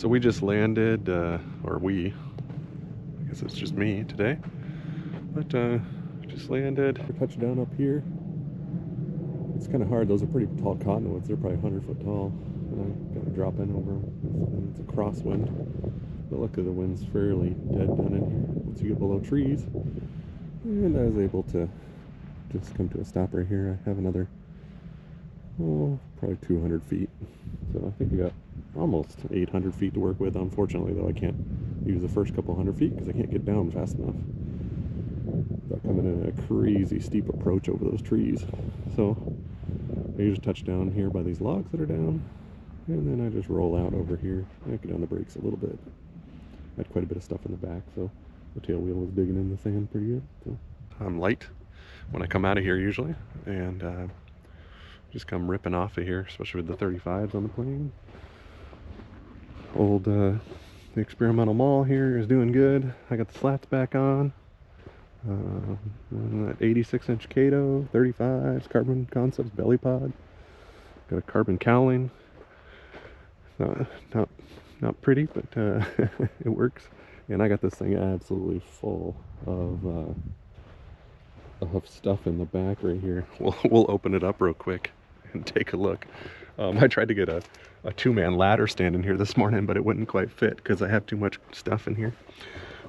So we just landed, or I guess it's just me today, but just landed. We touched down up here. It's kind of hard. Those are pretty tall cottonwoods. They're probably 100 foot tall. And I got to drop in over them. And it's a crosswind. But luckily the wind's fairly dead down in here once you get below trees. And I was able to just come to a stop right here. I have another, probably 200 feet. So I think we got almost 800 feet to work with. Unfortunately, though, I can't use the first couple hundred feet because I can't get down fast enough without coming in a crazy steep approach over those trees. So I usually touch down here by these logs that are down, and then I just roll out over here. I get on the brakes a little bit. I had quite a bit of stuff in the back, so the tail wheel was digging in the sand pretty good. So I'm light when I come out of here usually, and just come ripping off of here, especially with the 35s on the plane. Old the experimental mall here is doing good. I got the slats back on. That 86-inch Kato, 35s, Carbon Concepts belly pod. Got a carbon cowling. Not pretty, but it works. And I got this thing absolutely full of stuff in the back right here. We'll open it up real quick and take a look. I tried to get a two-man ladder stand in here this morning, but it wouldn't quite fit because I have too much stuff in here.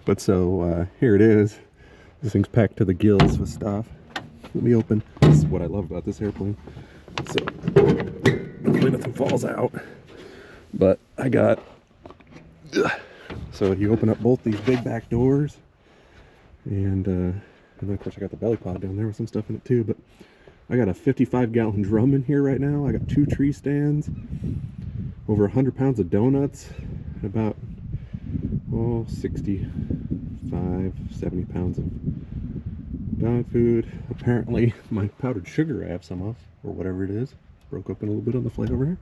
But so here it is. This thing's packed to the gills with stuff. Let me open. This is what I love about this airplane. So hopefully nothing falls out. But I got, so you open up both these big back doors, and then of course I got the belly pod down there with some stuff in it too. But I got a 55-gallon drum in here right now. I got 2 tree stands, over 100 pounds of donuts, and about 65, 70 pounds of dog food. Apparently my powdered sugar I have some of, or whatever it is, broke open a little bit on the flight over here.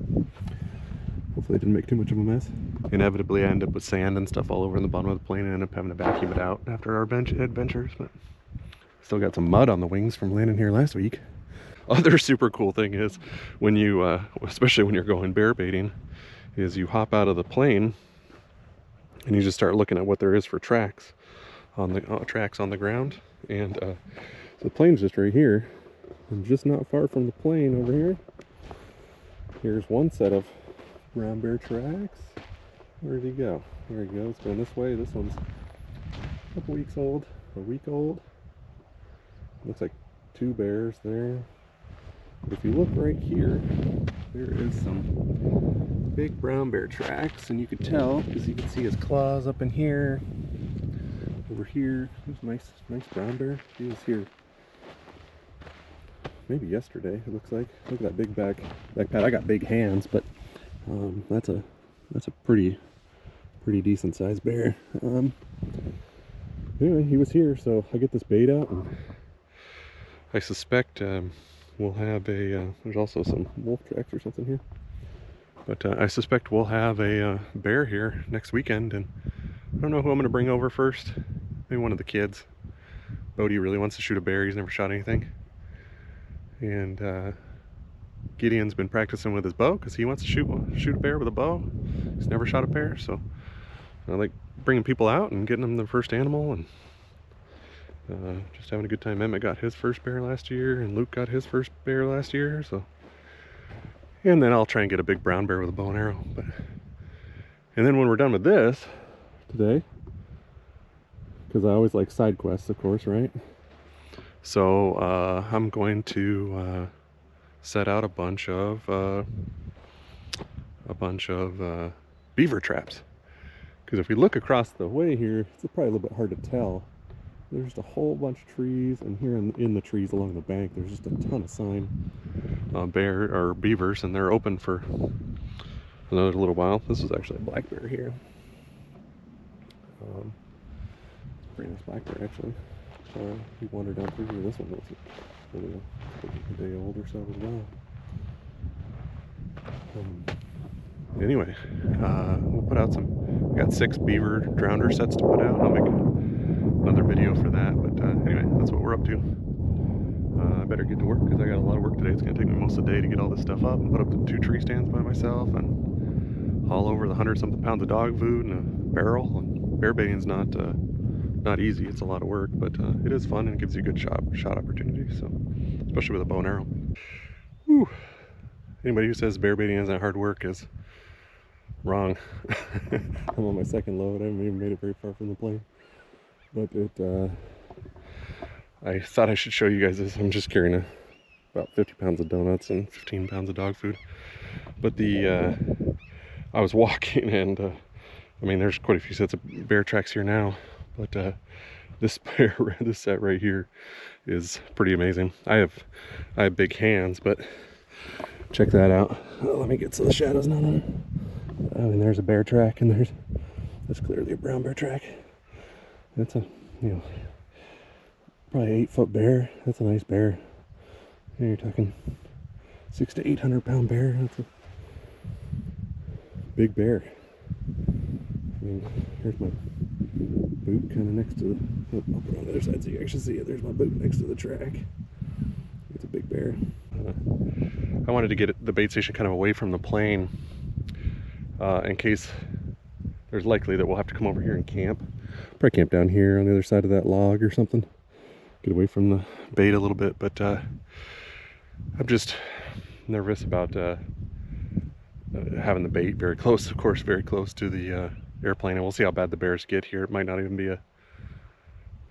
Hopefully it didn't make too much of a mess. Inevitably I end up with sand and stuff all over in the bottom of the plane and end up having to vacuum it out after our adventures, but still got some mud on the wings from landing here last week. Other super cool thing is when you, especially when you're going bear baiting, is you hop out of the plane and you just start looking at what there is for tracks on the ground. And the plane's just right here, and just not far from the plane over here. Here's one set of brown bear tracks. Where'd he go? There he goes, going this way. This one's a couple weeks old, a week old. Looks like 2 bears there. But if you look right here, there is some big brown bear tracks, and you could tell because you can see his claws up in here. Over here, there's nice brown bear. He was here maybe yesterday. It looks like. Look at that big back pad. I got big hands, but that's a pretty decent sized bear. Anyway, he was here, so I get this bait out, and I suspect we'll have a. There's also some wolf tracks or something here, but I suspect we'll have a bear here next weekend, and I don't know who I'm going to bring over first. Maybe one of the kids. Bodie really wants to shoot a bear. He's never shot anything. And Gideon's been practicing with his bow because he wants to shoot a bear with a bow. He's never shot a bear, so I like bringing people out and getting them their first animal, and just having a good time. Emmett got his first bear last year, and Luke got his first bear last year. So, and then I'll try and get a big brown bear with a bow and arrow. And then when we're done with this today, because I always like side quests, of course, right? So I'm going to set out a bunch of beaver traps. Because if we look across the way here, it's probably a little bit hard to tell. There's just a whole bunch of trees, and here in the trees along the bank, there's just a ton of sign bear or beavers, and they're open for another little while. This is actually a black bear here. Pretty nice black bear, actually. He wandered down through here. This one was really a day old or so as well. Anyway, we'll put out we got 6 beaver drowner sets to put out. I'll make another video for that, but anyway, that's what we're up to. I better get to work because I got a lot of work today. It's going to take me most of the day to get all this stuff up and put up the 2 tree stands by myself and all over the 100-something pounds of dog food and a barrel. And bear baiting's not easy. It's a lot of work, but it is fun and gives you a good shot opportunity. So, especially with a bow and arrow. Whew. Anybody who says bear baiting isn't hard work is wrong. I'm on my second load. I haven't even made it very far from the plane, but I thought I should show you guys this. I'm just carrying about 50 pounds of donuts and 15 pounds of dog food. But I was walking and I mean, there's quite a few sets of bear tracks here now, but this set right here is pretty amazing. I have big hands, but check that out. Oh, let me get so the shadow's not on it. I mean, there's a bear track, and that's clearly a brown bear track. That's a, probably 8-foot bear. That's a nice bear. And you're talking 600 to 800 pound bear. That's a big bear. I mean, here's my boot kind of next to the, I'll put it on the other side so you actually see it. There's my boot next to the track. It's a big bear. I wanted to get the bait station kind of away from the plane in case there's likely that we'll have to come over here and camp. Probably camp down here on the other side of that log or something. Get away from the bait a little bit, but I'm just nervous about having the bait very close, of course, very close to the airplane, and we'll see how bad the bears get here. It might not even be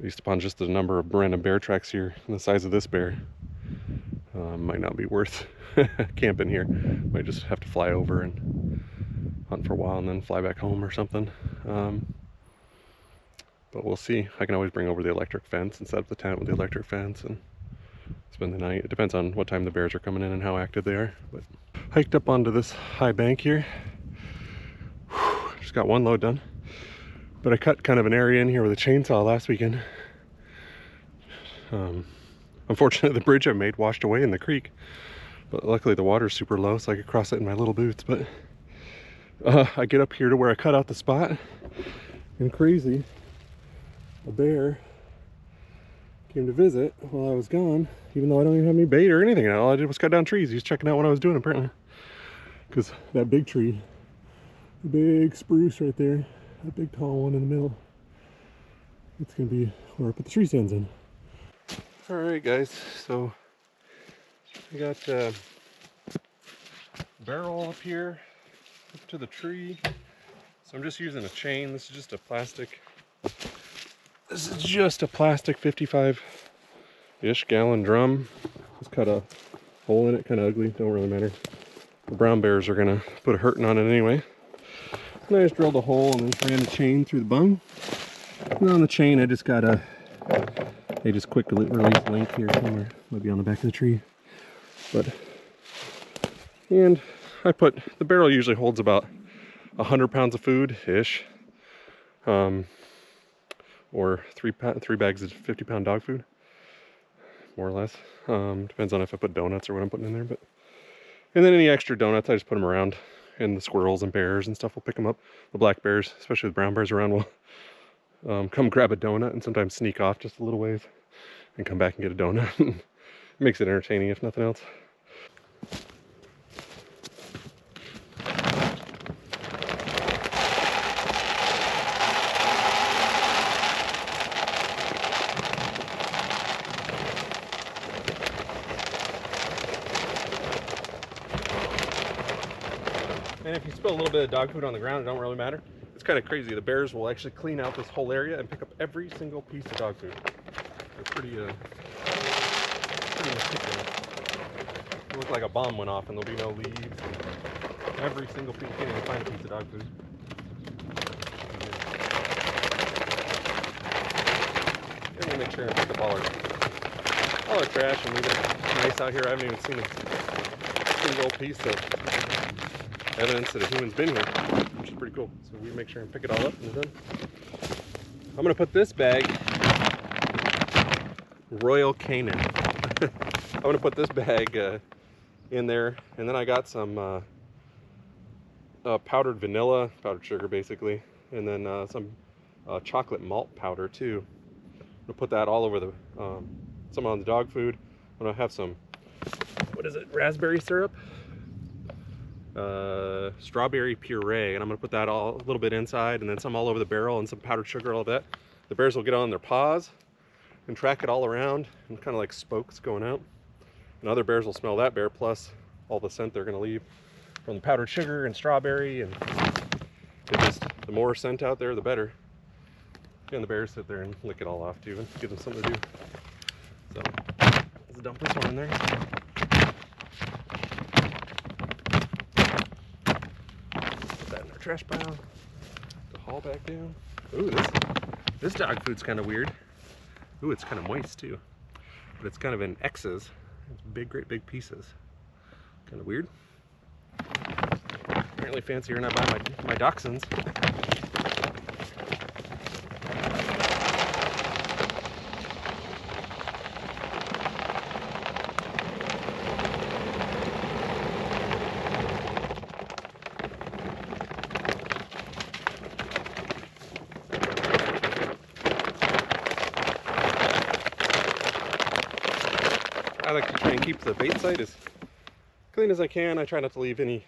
based upon just the number of random bear tracks here and the size of this bear, might not be worth camping here. Might just have to fly over and hunt for a while and then fly back home or something. But we'll see. I can always bring over the electric fence and set up the tent with the electric fence and spend the night. It depends on what time the bears are coming in and how active they are. But hiked up onto this high bank here. Whew, just got one load done. But I cut kind of an area in here with a chainsaw last weekend. Unfortunately, the bridge I made washed away in the creek. But luckily the water's super low, so I could cross it in my little boots. But I get up here to where I cut out the spot, and crazy, a bear came to visit while I was gone, even though I don't even have any bait or anything. All I did was cut down trees. He was checking out what I was doing, apparently. Because that big tree, the big spruce right there, that big tall one in the middle, it's going to be where I put the tree stands in. Alright guys, so I got a barrel up here, up to the tree. So I'm just using a chain. This is just a plastic 55-ish gallon drum. Just cut a hole in it, kind of ugly, don't really matter. The brown bears are gonna put a hurting on it anyway. And I just drilled a hole and then just ran a chain through the bung. And on the chain I just got a just quick release link here somewhere, maybe on the back of the tree. And I put, the barrel usually holds about 100 pounds of food-ish, or three bags of 50-pound dog food, more or less. Depends on if I put donuts or what I'm putting in there. And then any extra donuts, I just put them around, and the squirrels and bears and stuff will pick them up. The black bears, especially the brown bears around, will come grab a donut and sometimes sneak off just a little ways and come back and get a donut. It makes it entertaining if nothing else. And if you spill a little bit of dog food on the ground, it don't really matter. It's kind of crazy. The bears will actually clean out this whole area and pick up every single piece of dog food. It's pretty meticulous. It looks like a bomb went off and there'll be no leaves. Every single piece, you can't even find a piece of dog food. And we'll make sure and pick up all our trash and leave it nice out here. I haven't even seen a single piece of evidence that a human's been here, which is pretty cool. So we make sure and pick it all up and we're done. I'm gonna put this bag, Royal Canin. I'm gonna put this bag in there, and then I got some powdered vanilla, powdered sugar basically, and then some chocolate malt powder too. I'm gonna put that all over the some on the dog food. I'm gonna have some, what is it, raspberry syrup. strawberry puree, and I'm gonna put that all a little bit inside and then some all over the barrel and some powdered sugar, all that. The bears will get on their paws and track it all around and kind of like spokes going out. And other bears will smell that bear plus all the scent they're gonna leave from the powdered sugar and strawberry, and the more scent out there, the better. And the bears sit there and lick it all off too and give them something to do. So let's dump this one in there. Put that in our trash pile to haul back down. Ooh, this dog food's kind of weird. Ooh, it's kind of moist too, but it's kind of in X's. It's big, great big pieces. Kind of weird. Apparently fancier than I buy my dachshunds. I like to try and keep the bait site as clean as I can. I try not to leave any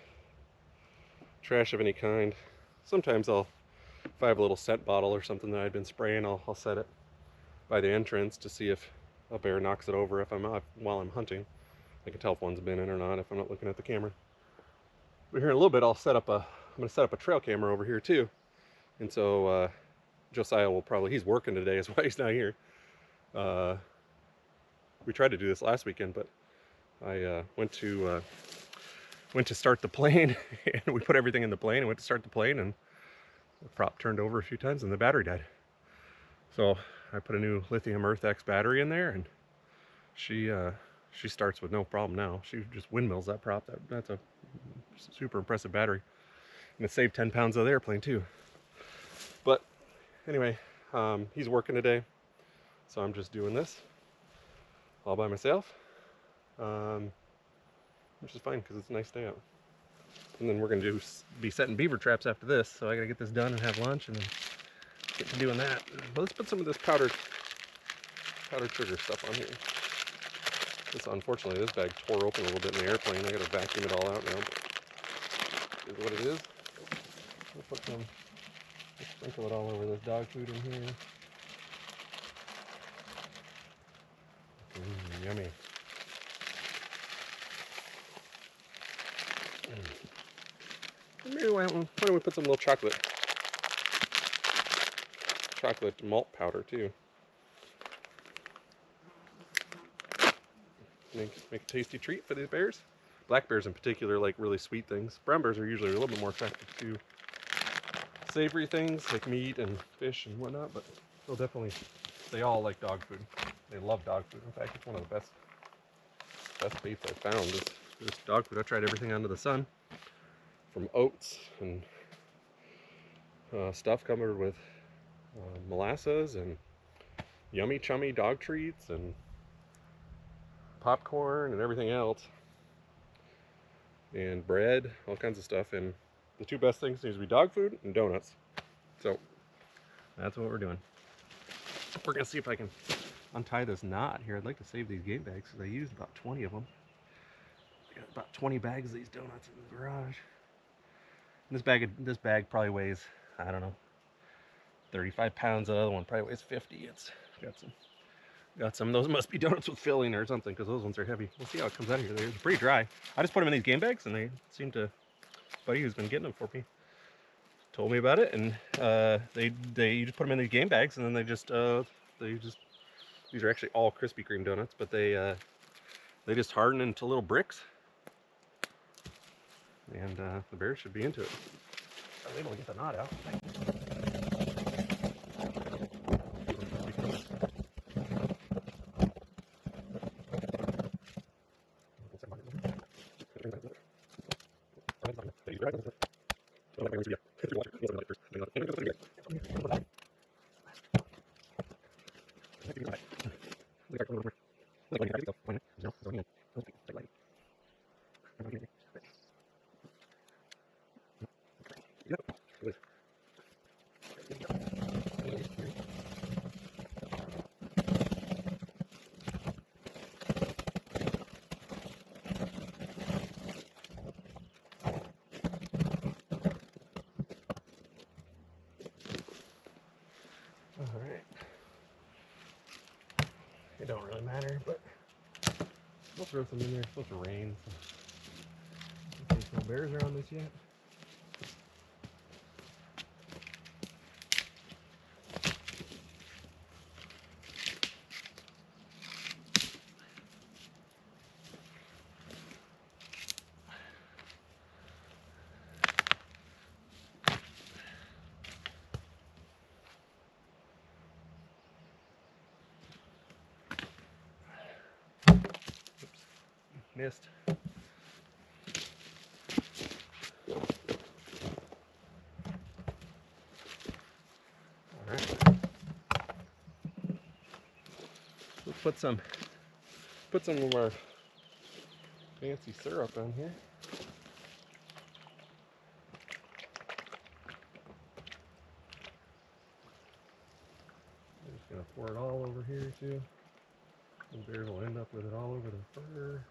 trash of any kind. Sometimes if I have a little scent bottle or something that I've been spraying, I'll set it by the entrance to see if a bear knocks it over while I'm hunting. I can tell if one's been in or not if I'm not looking at the camera. But here in a little bit, I'm gonna set up a trail camera over here too. And so Josiah he's working today, is why he's not here. We tried to do this last weekend, but I went to start the plane, and we put everything in the plane and went to start the plane, and the prop turned over a few times and the battery died. So I put a new lithium Earth X battery in there, and she starts with no problem now. She just windmills that prop. That's a super impressive battery, and it saved 10 pounds of the airplane too. But anyway, he's working today, so I'm just doing this all by myself, which is fine because it's a nice day out. And then we're going to be setting beaver traps after this, so I got to get this done and have lunch and then get to doing that. But let's put some of this powdered sugar stuff on here. Unfortunately, this bag tore open a little bit in the airplane. I got to vacuum it all out now. But here's what it is. We'll put some, sprinkle it all over this dog food in here. Yummy. Maybe why don't we put some little chocolate malt powder too. Make a tasty treat for these bears. Black bears in particular like really sweet things. Brown bears are usually a little bit more attracted to savory things like meat and fish and whatnot, but they all like dog food. They love dog food. In fact, it's one of the best baits I've found is this dog food. I tried everything under the sun, from oats and stuff covered with molasses and yummy chummy dog treats and popcorn and everything else, and bread, all kinds of stuff. And the two best things seems to be dog food and donuts. So that's what we're doing. We're gonna see if I can untie this knot here. I'd like to save these game bags because I used about 20 of them. I got about 20 bags of these donuts in the garage. And this bag probably weighs, I don't know, 35 pounds. The other one probably weighs 50. It's got some of those must be donuts with filling or something, because those ones are heavy. We'll see how it comes out of here. They're pretty dry. I just put them in these game bags, and they seem to, buddy who's been getting them for me told me about it, and you just put them in these game bags, and then they just these are actually all Krispy Kreme donuts, but they just harden into little bricks, and the bears should be into it. I was able to get the knot out. it don't really matter, but we'll throw some in there. It's supposed to rain, so in case no bears are on this yet. Missed. Alright. Let's put some of our fancy syrup on here. I'm just gonna pour it all over here too. And bears will end up with it all over the fur.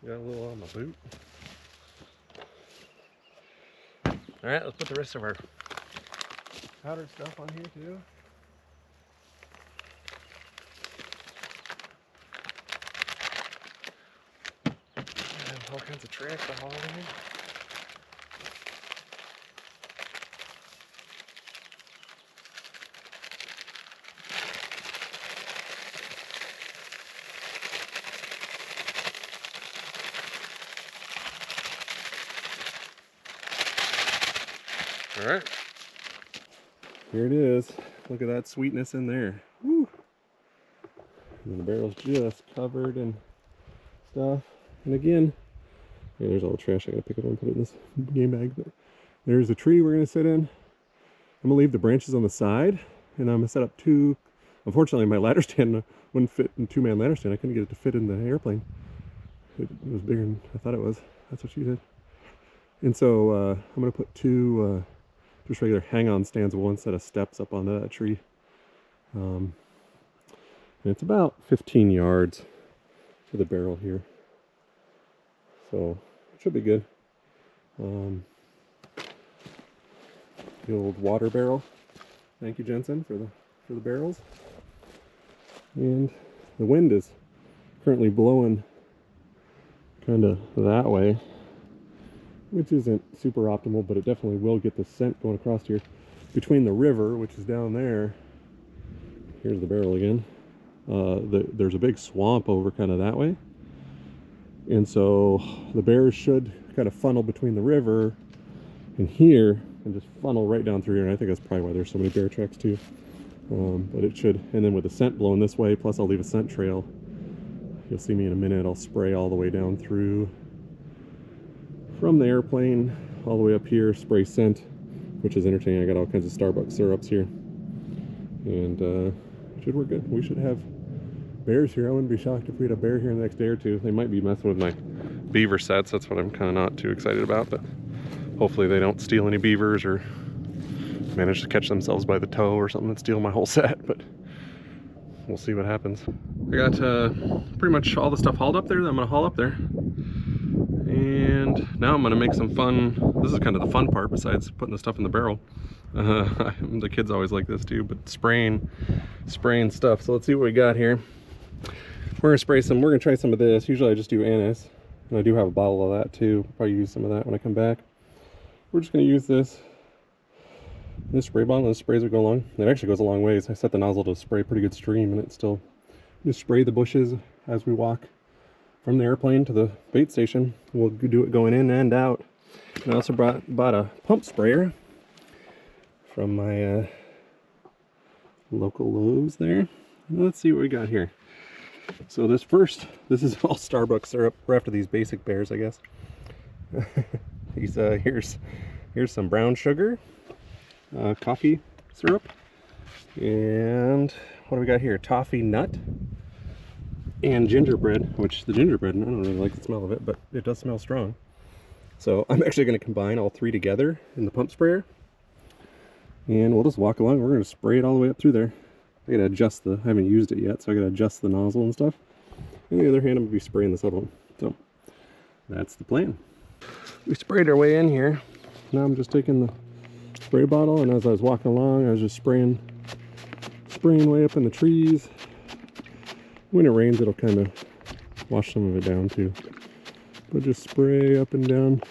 Got a little on my boot. Alright, let's put the rest of our powdered stuff on here too. I have all kinds of trash to haul in here. All right, here it is. Look at that sweetness in there. Woo. And the barrel's just covered in stuff. And again, yeah, there's all the trash. I gotta pick it up and put it in this game bag. But there's a tree we're gonna sit in. I'm gonna leave the branches on the side, and I'm gonna set up two. Unfortunately, my ladder stand wouldn't fit in two-man ladder stand. I couldn't get it to fit in the airplane. It was bigger than I thought it was. That's what she did. And so I'm gonna put two just regular hang-on stands with one set of steps up onto that tree. And it's about 15 yards to the barrel here. So it should be good. The old water barrel. Thank you, Jensen, for the barrels. And the wind is currently blowing kind of that way, which isn't super optimal, but it definitely will get the scent going across here. Between the river, which is down there, here's the barrel again, there's a big swamp over kind of that way. And so the bears should kind of funnel between the river and here and just funnel right down through here. And I think that's probably why there's so many bear tracks too. But it should, and then with the scent blowing this way, plus I'll leave a scent trail. You'll see me in a minute. I'll spray all the way down through from the airplane all the way up here, spray scent, which is entertaining. I got all kinds of Starbucks syrups here, and it should work good. We should have bears here. I wouldn't be shocked if we had a bear here in the next day or two. They might be messing with my beaver sets. That's what I'm kind of not too excited about, but hopefully they don't steal any beavers or manage to catch themselves by the toe or something and steal my whole set, but we'll see what happens. I got pretty much all the stuff hauled up there that I'm going to haul up there. And now I'm going to make some fun. This is kind of the fun part besides putting the stuff in the barrel. The kids always like this too, but spraying stuff. So let's see what we got here. We're going to spray some, we're going to try some of this. Usually I just do anise, and I do have a bottle of that too. Probably use some of that when I come back. We're just going to use this spray bottle, and it sprays as we go along. It actually goes a long ways. I set the nozzle to spray a pretty good stream, and it still just spray the bushes as we walk from the airplane to the bait station. We'll do it going in and out. And I also bought a pump sprayer from my local Lowe's there. Let's see what we got here. So this is all Starbucks syrup. We're after these basic bears, I guess. Here's some brown sugar, coffee syrup, and what do we got here? Toffee nut and gingerbread, which the gingerbread, I don't really like the smell of it, but it does smell strong. So I'm actually going to combine all three together in the pump sprayer, and we'll just walk along. We're going to spray it all the way up through there. I gotta adjust I haven't used it yet, so I gotta adjust the nozzle and stuff. On the other hand, I'm gonna be spraying this other one. So that's the plan. We sprayed our way in here. Now I'm just taking the spray bottle, and as I was walking along, I was just spraying way up in the trees. When it rains, it'll kind of wash some of it down too. But just spray up and down,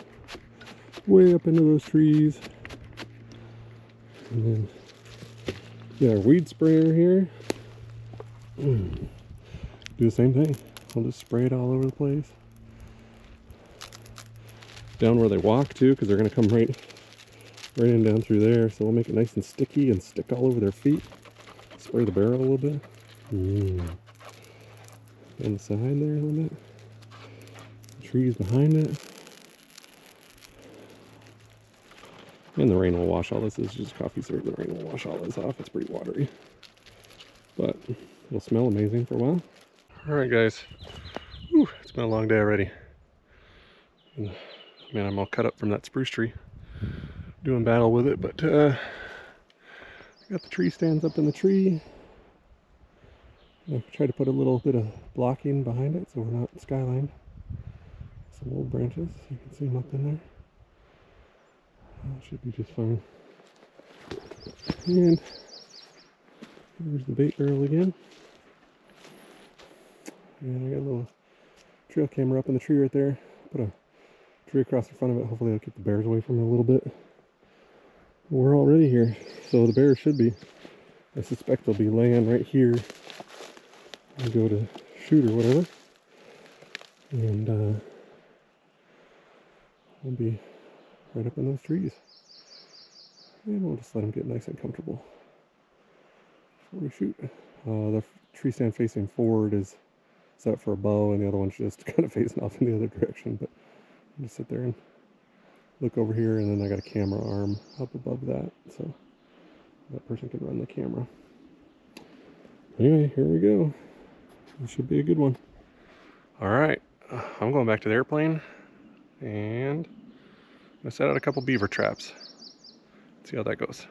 way up into those trees. And then yeah, our weed sprayer here. Do the same thing. I'll just spray it all over the place. Down where they walk too, because they're going to come right in down through there. So we'll make it nice and sticky and stick all over their feet. Spray the barrel a little bit. On the side there a little bit. The trees behind it. And the rain will wash all this. This is just coffee syrup. The rain will wash all this off. It's pretty watery. But it'll smell amazing for a while. Alright guys. Whew, it's been a long day already. And, man, I'm all cut up from that spruce tree. Doing battle with it, but I got the tree stands up in the tree. I tried to put a little bit of blocking behind it so we're not skyline. Some old branches, you can see them up in there. That should be just fine. And here's the bait barrel again. And I got a little trail camera up in the tree right there. Put a tree across the front of it. Hopefully it'll keep the bears away from it a little bit. We're already here, so the bears should be, I suspect they'll be laying right here and go to shoot or whatever. And we'll be right up in those trees. And we'll just let them get nice and comfortable before we shoot. The tree stand facing forward is set up for a bow, and the other one's just kind of facing off in the other direction. But I'll just sit there and look over here, and then I got a camera arm up above that, so that person can run the camera. Anyway, here we go. This should be a good one. All right, I'm going back to the airplane, and I'm gonna set out a couple beaver traps. See how that goes.